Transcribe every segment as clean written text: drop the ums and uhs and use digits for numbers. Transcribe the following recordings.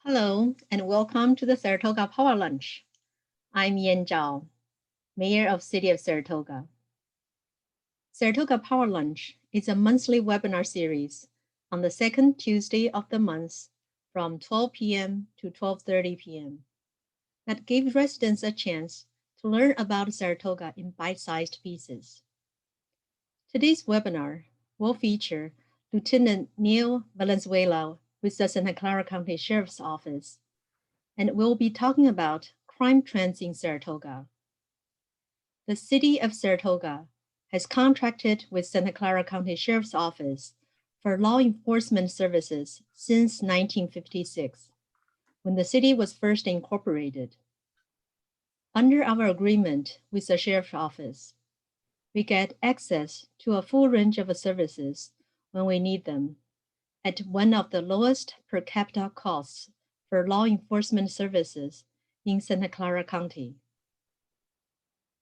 Hello, and welcome to the Saratoga Power Lunch. I'm Yan Zhao, Mayor of City of Saratoga. Saratoga Power Lunch is a monthly webinar series on the second Tuesday of the month from 12 p.m. to 12:30 p.m. that gives residents a chance to learn about Saratoga in bite-sized pieces. Today's webinar will feature Lieutenant Neil Valenzuela with the Santa Clara County Sheriff's Office, and we'll be talking about crime trends in Saratoga. The City of Saratoga has contracted with Santa Clara County Sheriff's Office for law enforcement services since 1956, when the city was first incorporated. Under our agreement with the Sheriff's Office, we get access to a full range of services when we need them at one of the lowest per capita costs for law enforcement services in Santa Clara County.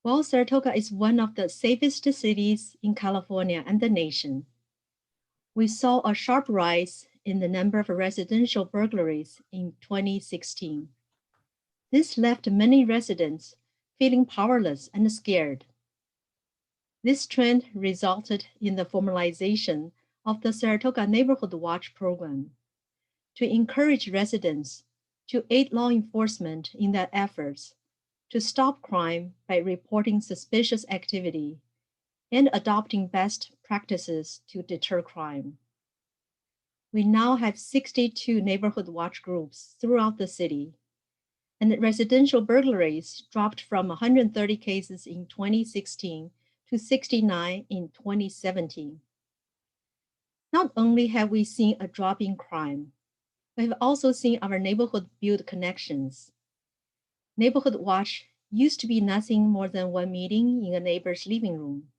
While Saratoga is one of the safest cities in California and the nation, we saw a sharp rise in the number of residential burglaries in 2016. This left many residents feeling powerless and scared. This trend resulted in the formalization of the Saratoga Neighborhood Watch program to encourage residents to aid law enforcement in their efforts to stop crime by reporting suspicious activity and adopting best practices to deter crime. We now have 62 neighborhood watch groups throughout the city, and residential burglaries dropped from 130 cases in 2016 to 69 in 2017. Not only have we seen a drop in crime, we have also seen our neighborhood build connections. Neighborhood Watch used to be nothing more than one meeting in a neighbor's living room.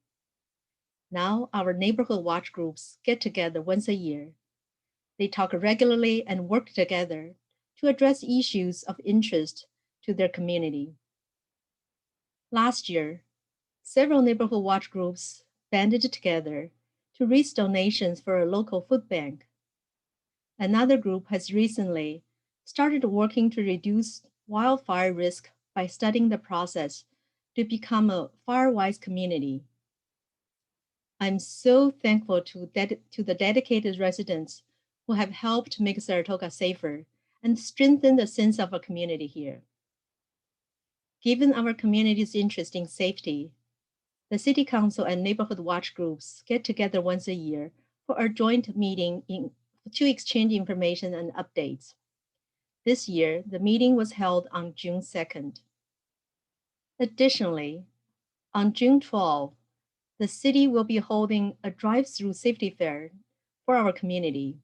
Now our neighborhood watch groups get together once a year. They talk regularly and work together to address issues of interest to their community. Last year, several neighborhood watch groups banded together to raise donations for a local food bank. Another group has recently started working to reduce wildfire risk by studying the process to become a fire-wise community. I'm so thankful to the dedicated residents who have helped make Saratoga safer and strengthen the sense of a community here. Given our community's interest in safety, the City Council and neighborhood watch groups get together once a year for a joint meeting to exchange information and updates. This year, the meeting was held on June 2nd. Additionally, on June 12, the city will be holding a drive-through safety fair for our community.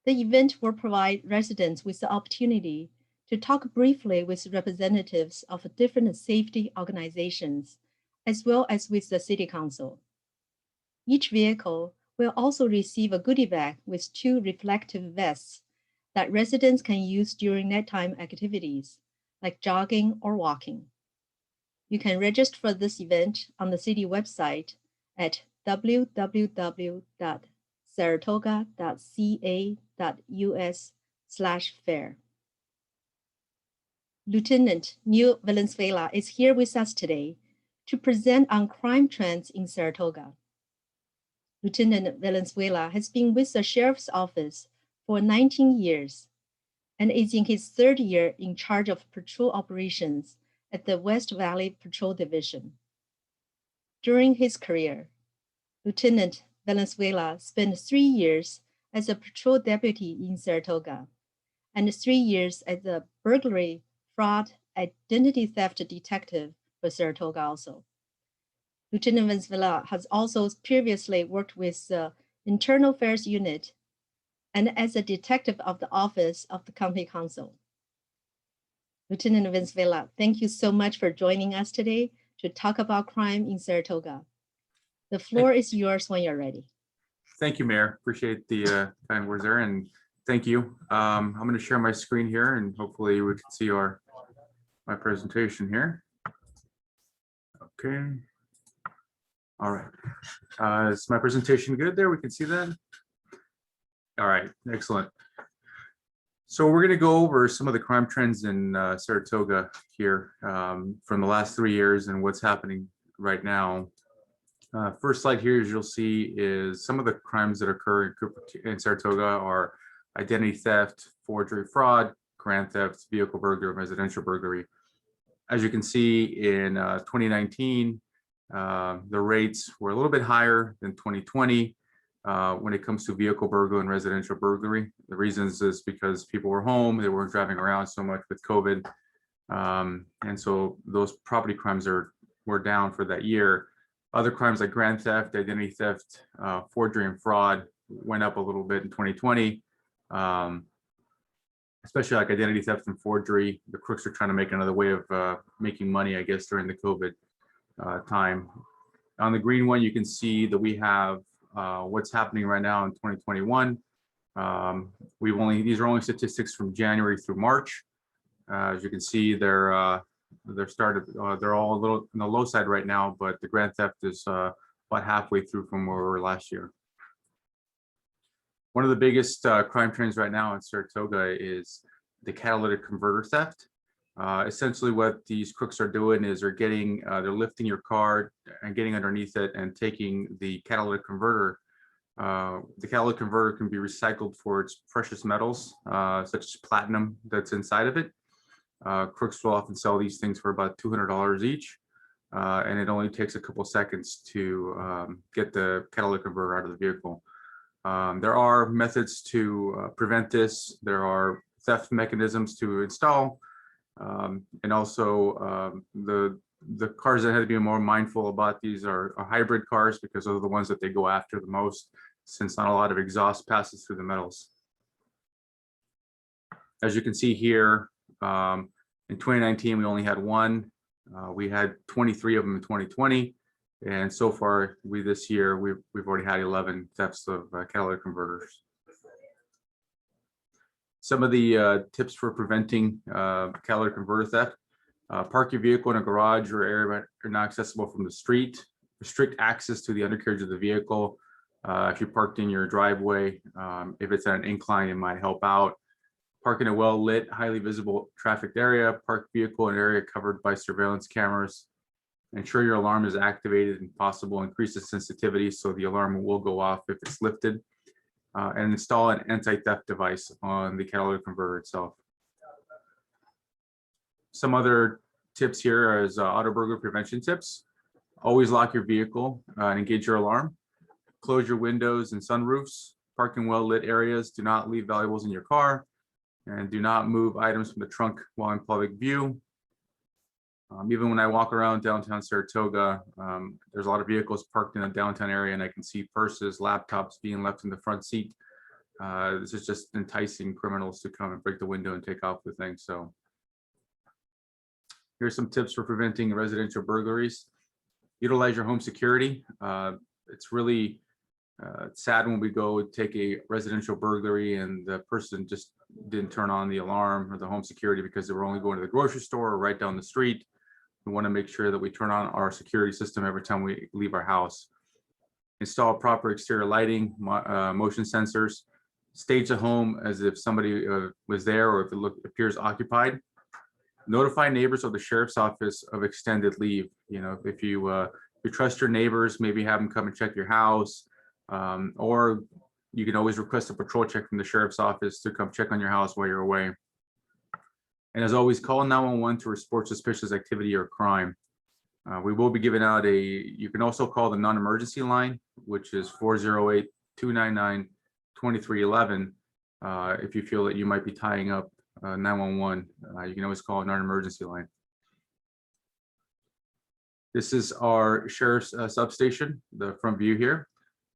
The event will provide residents with the opportunity to talk briefly with representatives of different safety organizations, as well as with the City Council. Each vehicle will also receive a goodie bag with 2 reflective vests that residents can use during nighttime activities, like jogging or walking. You can register for this event on the city website at www.saratoga.ca.us/fair. Lieutenant Neil Valenzuela is here with us today to present on crime trends in Saratoga. Lieutenant Valenzuela has been with the Sheriff's Office for 19 years and is in his 3rd year in charge of patrol operations at the West Valley Patrol Division. During his career, Lieutenant Valenzuela spent 3 years as a patrol deputy in Saratoga and 3 years as a burglary, fraud, identity theft detective for Saratoga also. Lieutenant Valenzuela has also previously worked with the Internal Affairs Unit and as a detective of the Office of the County Council. Lieutenant Valenzuela, thank you so much for joining us today to talk about crime in Saratoga. The floor is yours when you're ready. Thank you, Mayor. Appreciate the kind words there, and thank you. I'm going to share my screen here, and hopefully we can see my presentation here. Okay. All right. Is my presentation good there? We can see that? All right. Excellent. So we're going to go over some of the crime trends in Saratoga here from the last 3 years and what's happening right now. First slide here, as you'll see, is some of the crimes that occur in Saratoga are identity theft, forgery, fraud, grand theft, vehicle burglary, residential burglary. As you can see in 2019, the rates were a little bit higher than 2020 when it comes to vehicle burglary and residential burglary. The reasons is because people were home, they weren't driving around so much with COVID. And so those property crimes were down for that year. Other crimes like grand theft, identity theft, forgery and fraud went up a little bit in 2020. Especially like identity theft and forgery. The crooks are trying to make another way of making money, I guess, during the COVID time. On the green one, you can see that we have what's happening right now in 2021. These are only statistics from January through March. As you can see, they're all a little on the low side right now, but the grand theft is about halfway through from where we were last year. One of the biggest crime trends right now in Saratoga is the catalytic converter theft. Essentially what these crooks are doing is they're lifting your car and getting underneath it and taking the catalytic converter. The catalytic converter can be recycled for its precious metals, such as platinum that's inside of it. Crooks will often sell these things for about $200 each. And it only takes a couple seconds to get the catalytic converter out of the vehicle. There are methods to prevent this. There are theft mechanisms to install. And also the cars that have to be more mindful about these are hybrid cars, because those are the ones that they go after the most, since not a lot of exhaust passes through the metals. As you can see here, in 2019, we only had one. We had 23 of them in 2020. And so far, this year, we've already had 11 thefts of catalytic converters. Some of the tips for preventing catalytic converter theft: park your vehicle in a garage or area not accessible from the street. Restrict access to the undercarriage of the vehicle. If you're parked in your driveway, if it's at an incline, it might help out. Park in a well-lit, highly visible trafficked area. Park vehicle in an area covered by surveillance cameras. Ensure your alarm is activated if possible. Increase the sensitivity so the alarm will go off if it's lifted. And install an anti-theft device on the catalytic converter itself. Some other tips here is auto burglary prevention tips. Always lock your vehicle and engage your alarm. Close your windows and sunroofs. Park in well-lit areas. Do not leave valuables in your car. And do not move items from the trunk while in public view. Even when I walk around downtown Saratoga, there's a lot of vehicles parked in the downtown area, and I can see purses, laptops being left in the front seat. This is just enticing criminals to come and break the window and take off with things. So here's some tips for preventing residential burglaries. Utilize your home security. It's really sad when we go take a residential burglary and the person just didn't turn on the alarm or the home security because they were only going to the grocery store or right down the street. We want to make sure that we turn on our security system every time we leave our house. Install proper exterior lighting, motion sensors. Stage the home as if somebody was there or if it appears occupied. Notify neighbors of the sheriff's office of extended leave. You know, if you trust your neighbors, maybe have them come and check your house, or you can always request a patrol check from the sheriff's office to come check on your house while you're away. And as always, call 911 to report suspicious activity or crime. We will be giving out you can also call the non-emergency line, which is 408-299-2311. If you feel that you might be tying up 911, you can always call a non-emergency line. This is our sheriff's substation, the front view here.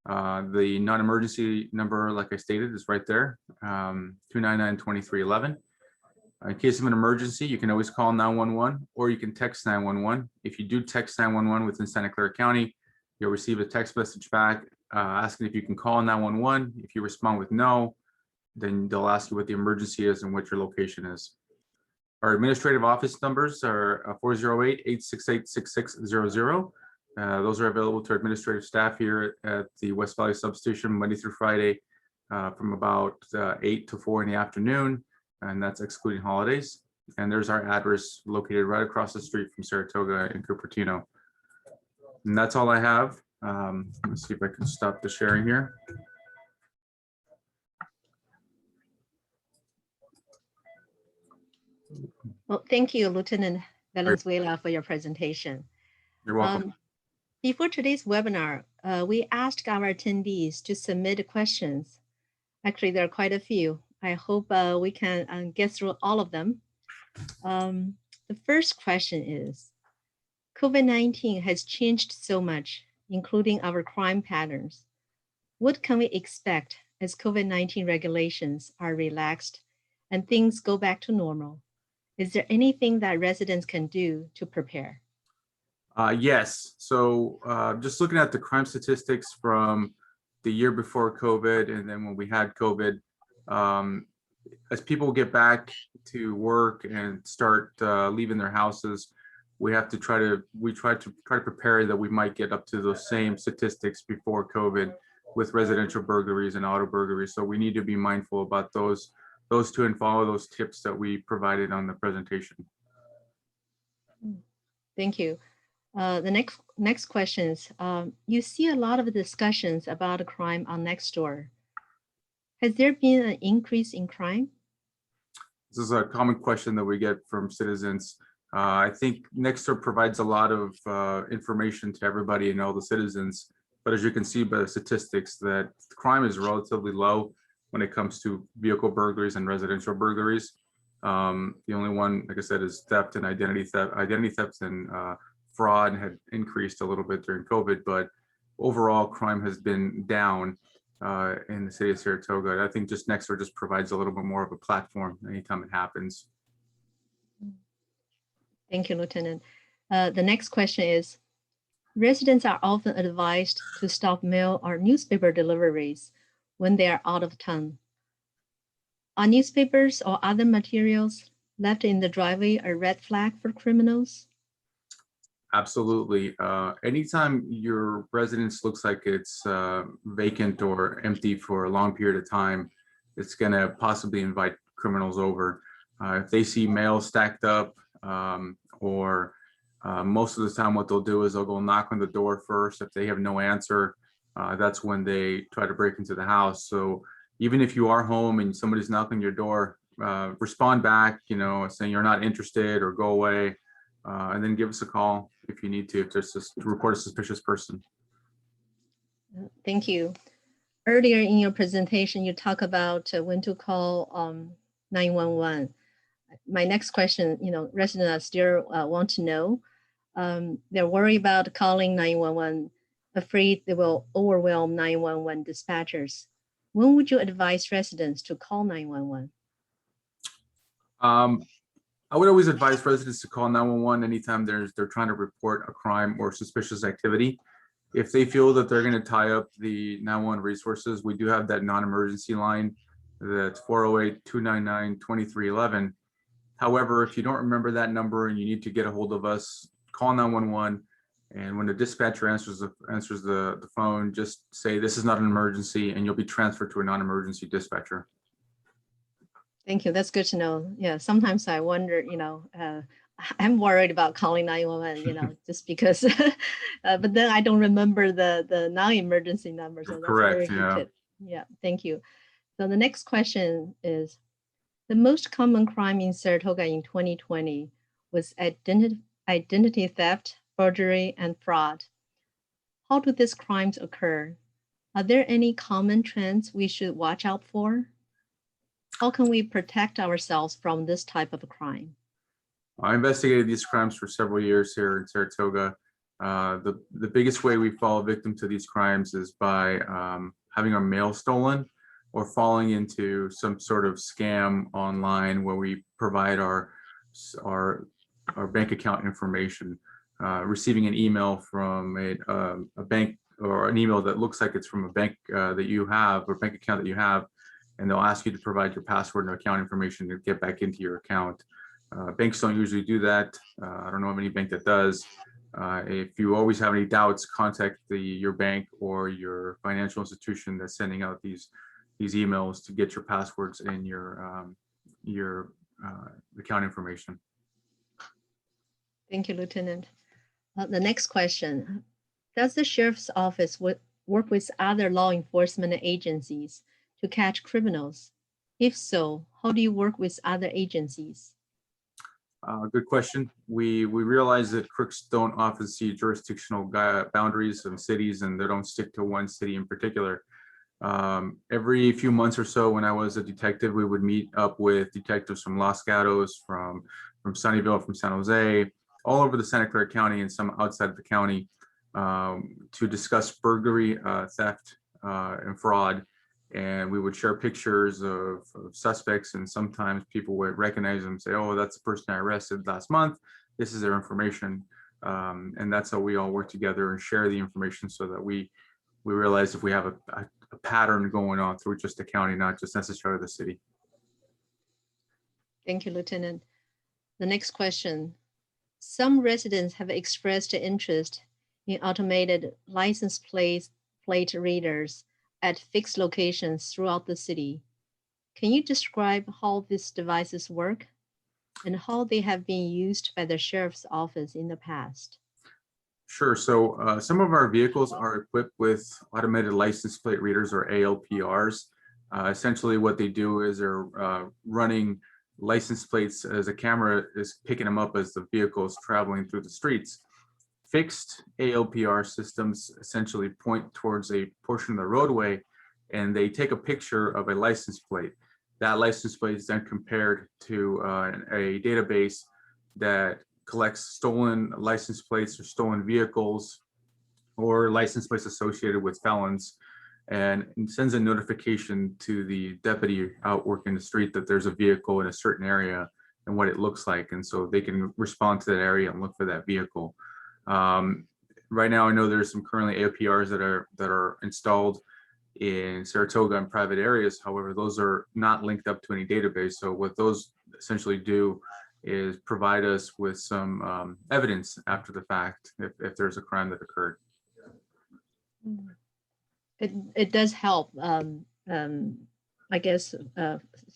The non-emergency number, like I stated, is right there, 299-2311. In case of an emergency, you can always call 911 or you can text 911. If you do text 911 within Santa Clara County, you'll receive a text message back asking if you can call 911. If you respond with no, then they'll ask you what the emergency is and what your location is. Our administrative office numbers are 408-868-6600. Those are available to our administrative staff here at the West Valley Substation Monday through Friday from about 8 to 4 in the afternoon. and that's excluding holidays. And there's our address located right across the street from Saratoga in Cupertino. And that's all I have. Let's see if I can stop the sharing here. Well, thank you, Lieutenant Valenzuela, for your presentation. You're welcome. Before today's webinar, we asked our attendees to submit questions. Actually, there are quite a few. I hope we can get through all of them. The first question is, COVID-19 has changed so much, including our crime patterns. What can we expect as COVID-19 regulations are relaxed and things go back to normal? Is there anything that residents can do to prepare? Yes. So just looking at the crime statistics from the year before COVID and then when we had COVID, as people get back to work and start leaving their houses, we try to prepare that we might get up to those same statistics before COVID with residential burglaries and auto burglaries. So we need to be mindful about those two and follow those tips that we provided on the presentation. Thank you. The next question is, you see a lot of discussions about crime on Nextdoor. Has there been an increase in crime? This is a common question that we get from citizens. I think Nextdoor provides a lot of information to everybody and all the citizens, but as you can see by the statistics, that crime is relatively low when it comes to vehicle burglaries and residential burglaries. The only one, like I said, is theft and identity theft. Identity theft and fraud had increased a little bit during COVID, but overall crime has been down in the city of Saratoga. And I think just Nextdoor just provides a little bit more of a platform anytime it happens. Thank you, Lieutenant. The next question is, residents are often advised to stop mail or newspaper deliveries when they are out of town. Are newspapers or other materials left in the driveway a red flag for criminals? Absolutely. Anytime your residence looks like it's vacant or empty for a long period of time, it's going to possibly invite criminals over. If they see mail stacked up, or most of the time what they'll do is they'll go knock on the door first. If they have no answer, that's when they try to break into the house. So even if you are home and somebody's knocking your door, respond back, saying you're not interested or go away, and then give us a call if you need to, if there's to report a suspicious person. Thank you. Earlier in your presentation, you talk about when to call 911. My next question, residents still want to know. They're worried about calling 911, afraid they will overwhelm 911 dispatchers. When would you advise residents to call 911? I would always advise residents to call 911 anytime they're trying to report a crime or suspicious activity. If they feel that they're going to tie up the 911 resources, we do have that non-emergency line that's 408-299-2311. However, if you don't remember that number and you need to get a hold of us, call 911. And when the dispatcher answers the phone, just say this is not an emergency, and you'll be transferred to a non-emergency dispatcher. Thank you. That's good to know. Yeah, sometimes I wonder, I'm worried about calling 911, just because, but then I don't remember the non-emergency number. So that's correct. Very good tip. Yeah, thank you. So the next question is, the most common crime in Saratoga in 2020 was identity theft, forgery, and fraud. How do these crimes occur? Are there any common trends we should watch out for? How can we protect ourselves from this type of crime? I investigated these crimes for several years here in Saratoga. The biggest way we fall victim to these crimes is by having our mail stolen or falling into some sort of scam online where we provide our bank account information, receiving an email from a bank, or an email that looks like it's from a bank that you have, or bank account that you have, and they'll ask you to provide your password and account information to get back into your account. Banks don't usually do that. I don't know of any bank that does. If you always have any doubts, contact your bank or your financial institution that's sending out these emails to get your passwords and your your account information. Thank you, Lieutenant. The next question, does the Sheriff's Office work with other law enforcement agencies to catch criminals? If so, how do you work with other agencies? Good question. We realize that crooks don't often see jurisdictional boundaries of cities, and they don't stick to one city in particular. Every few months or so, when I was a detective, we would meet up with detectives from Los Gatos, from Sunnyvale, from San Jose, all over the Santa Clara County and some outside of the county, to discuss burglary, theft, and fraud. And we would share pictures of suspects, and sometimes people would recognize them and say, oh, that's the person I arrested last month. This is their information. And that's how we all work together and share the information, so that we realize if we have a pattern going on through just the county, not just necessarily the city. Thank you, Lieutenant. The next question. Some residents have expressed interest in automated license plate readers at fixed locations throughout the city. Can you describe how these devices work and how they have been used by the Sheriff's Office in the past? Sure. So some of our vehicles are equipped with automated license plate readers, or ALPRs. Essentially what they do is they're running license plates as a camera is picking them up as the vehicle is traveling through the streets. Fixed ALPR systems essentially point towards a portion of the roadway, and they take a picture of a license plate. That license plate is then compared to a database that collects stolen license plates or stolen vehicles or license plates associated with felons, and sends a notification to the deputy out working the street that there's a vehicle in a certain area and what it looks like. And so they can respond to that area and look for that vehicle. Right now, I know there's some currently APRs that are installed in Saratoga and private areas. However, those are not linked up to any database. So what those essentially do is provide us with some evidence after the fact if there's a crime that occurred. It does help, I guess,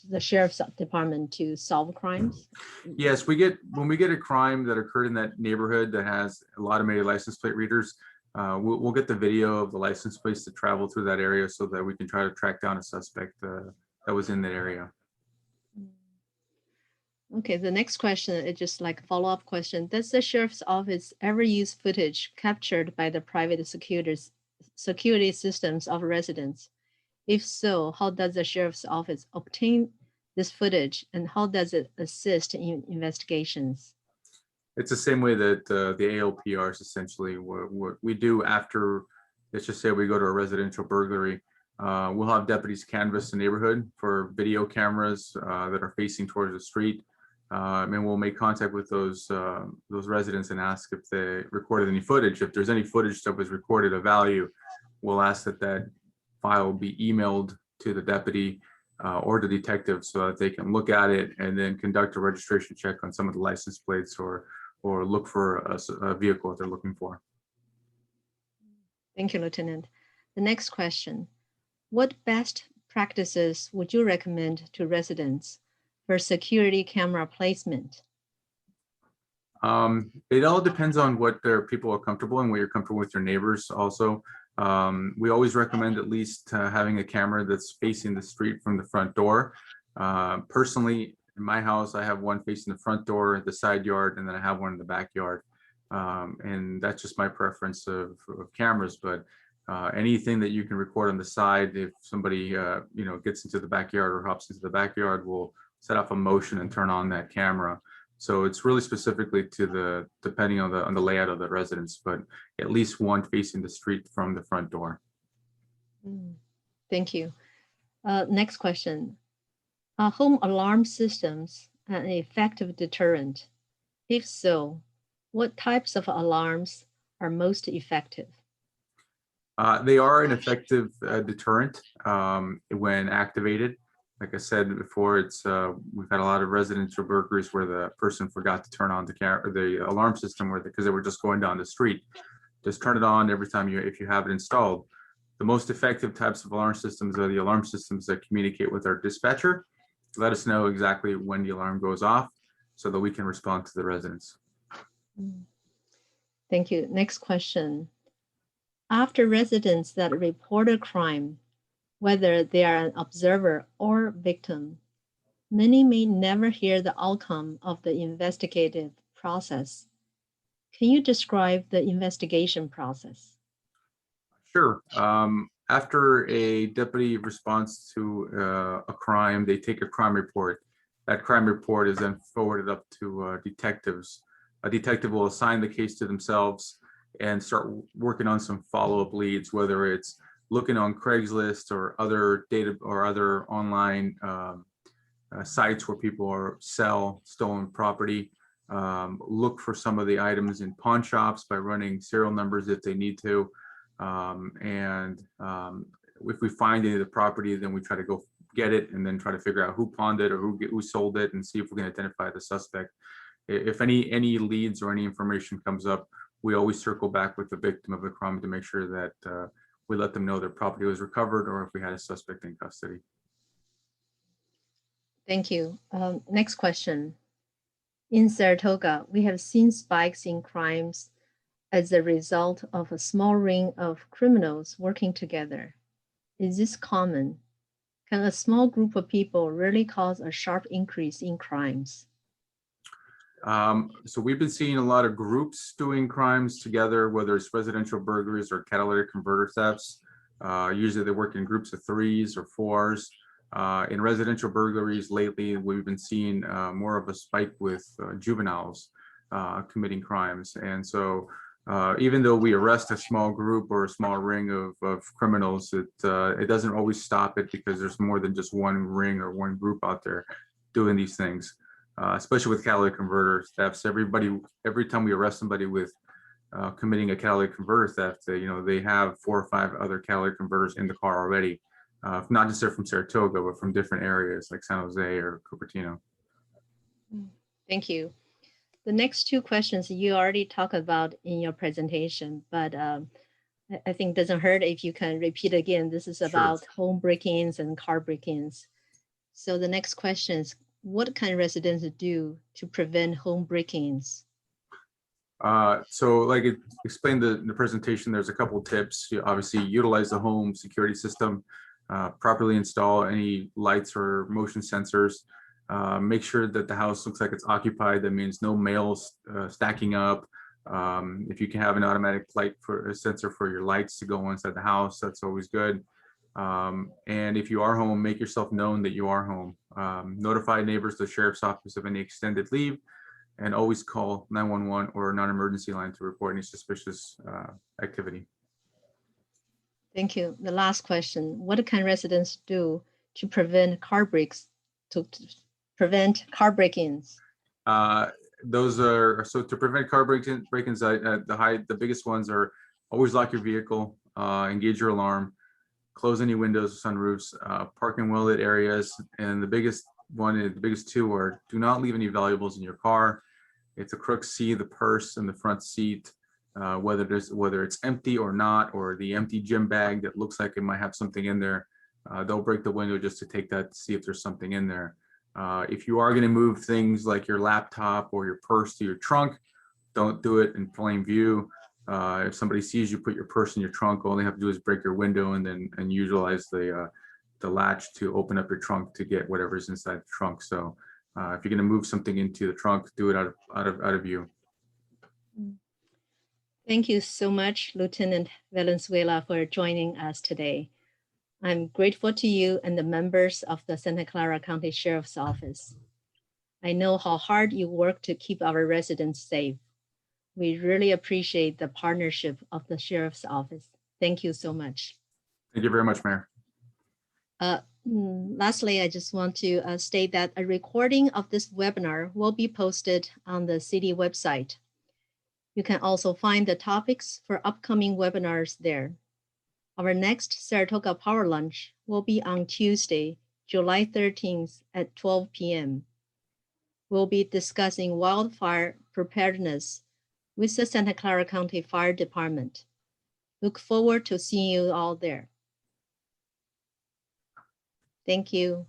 the Sheriff's Department to solve crimes. Yes, when we get a crime that occurred in that neighborhood that has a lot of automated license plate readers, we'll get the video of the license plates that travel through that area, so that we can try to track down a suspect that was in that area. Okay, the next question is just like a follow-up question. Does the Sheriff's Office ever use footage captured by the private security systems of residents? If so, how does the Sheriff's Office obtain this footage, and how does it assist in investigations? It's the same way that the ALPRs essentially what we do after, let's just say we go to a residential burglary. We'll have deputies canvass the neighborhood for video cameras that are facing towards the street. And we'll make contact with those residents and ask if they recorded any footage. If there's any footage that was recorded of value, we'll ask that file be emailed to the deputy or the detective, so that they can look at it and then conduct a registration check on some of the license plates, or look for a vehicle that they're looking for. Thank you, Lieutenant. The next question. What best practices would you recommend to residents for security camera placement? It all depends on what their people are comfortable and what you're comfortable with your neighbors also. We always recommend at least having a camera that's facing the street from the front door. Personally, in my house, I have one facing the front door, the side yard, and then I have one in the backyard. And that's just my preference of cameras. But anything that you can record on the side, if somebody gets into the backyard or hops into the backyard, we'll set off a motion and turn on that camera. So it's really specifically depending on the layout of the residence, but at least one facing the street from the front door. Thank you. Next question. Are home alarm systems an effective deterrent? If so, what types of alarms are most effective? They are an effective deterrent when activated. Like I said before, we've had a lot of residential burglaries where the person forgot to turn on the alarm system, because they were just going down the street. Just turn it on every time if you have it installed. The most effective types of alarm systems are the alarm systems that communicate with our dispatcher, let us know exactly when the alarm goes off so that we can respond to the residents. Thank you. Next question. After residents that report a crime, whether they are an observer or victim, many may never hear the outcome of the investigative process. Can you describe the investigation process? Sure. After a deputy responds to a crime, they take a crime report. That crime report is then forwarded up to detectives. A detective will assign the case to themselves and start working on some follow-up leads, whether it's looking on Craigslist or other data or other online sites where people sell stolen property. Look for some of the items in pawn shops by running serial numbers if they need to. If we find any of the property, then we try to go get it and then try to figure out who pawned it or who sold it and see if we can identify the suspect. If any leads or any information comes up, we always circle back with the victim of the crime to make sure that we let them know their property was recovered or if we had a suspect in custody. Thank you. Next question. In Saratoga, we have seen spikes in crimes as a result of a small ring of criminals working together. Is this common? Can a small group of people really cause a sharp increase in crimes? So we've been seeing a lot of groups doing crimes together, whether it's residential burglaries or catalytic converter thefts. Usually they work in groups of 3s or 4s. In residential burglaries lately, we've been seeing more of a spike with juveniles committing crimes. And so even though we arrest a small group or a small ring of criminals, it doesn't always stop it because there's more than just one ring or one group out there doing these things. Especially with catalytic converter thefts, every time we arrest somebody with committing a catalytic converter theft, they have 4 or 5 other catalytic converters in the car already. Not just they're from Saratoga, but from different areas like San Jose or Cupertino. Thank you. The next 2 questions you already talked about in your presentation, but I think it doesn't hurt if you can repeat again. This is about home break-ins and car break-ins. So the next question is, what can residents do to prevent home break-ins? So like it explained in the presentation, there's a couple of tips. You obviously utilize the home security system, properly install any lights or motion sensors. Make sure that the house looks like it's occupied. That means no mails stacking up. If you can have an automatic light for a sensor for your lights to go inside the house, that's always good. And if you are home, make yourself known that you are home. Notify neighbors, the sheriff's office of any extended leave, and always call 911 or a non-emergency line to report any suspicious activity. Thank you. The last question, what can residents do to prevent car breaks, to prevent car break-ins? To prevent car break-ins, the biggest ones are always lock your vehicle, engage your alarm, close any windows, sunroofs, park in well-lit areas, and the biggest 2 are do not leave any valuables in your car. If the crooks see the purse in the front seat, whether it's empty or not, or the empty gym bag that looks like it might have something in there, they'll break the window just to take that to see if there's something in there. If you are going to move things like your laptop or your purse to your trunk, don't do it in plain view. If somebody sees you put your purse in your trunk, all they have to do is break your window and utilize the latch to open up your trunk to get whatever's inside the trunk. So if you're going to move something into the trunk, do it out of view. Thank you so much, Lieutenant Valenzuela, for joining us today. I'm grateful to you and the members of the Santa Clara County Sheriff's Office. I know how hard you work to keep our residents safe. We really appreciate the partnership of the Sheriff's Office. Thank you so much. Thank you very much, Mayor. Lastly, I just want to state that a recording of this webinar will be posted on the city website. You can also find the topics for upcoming webinars there. Our next Saratoga Power Lunch will be on Tuesday, July 13th at 12 p.m. We'll be discussing wildfire preparedness with the Santa Clara County Fire Department. Look forward to seeing you all there. Thank you.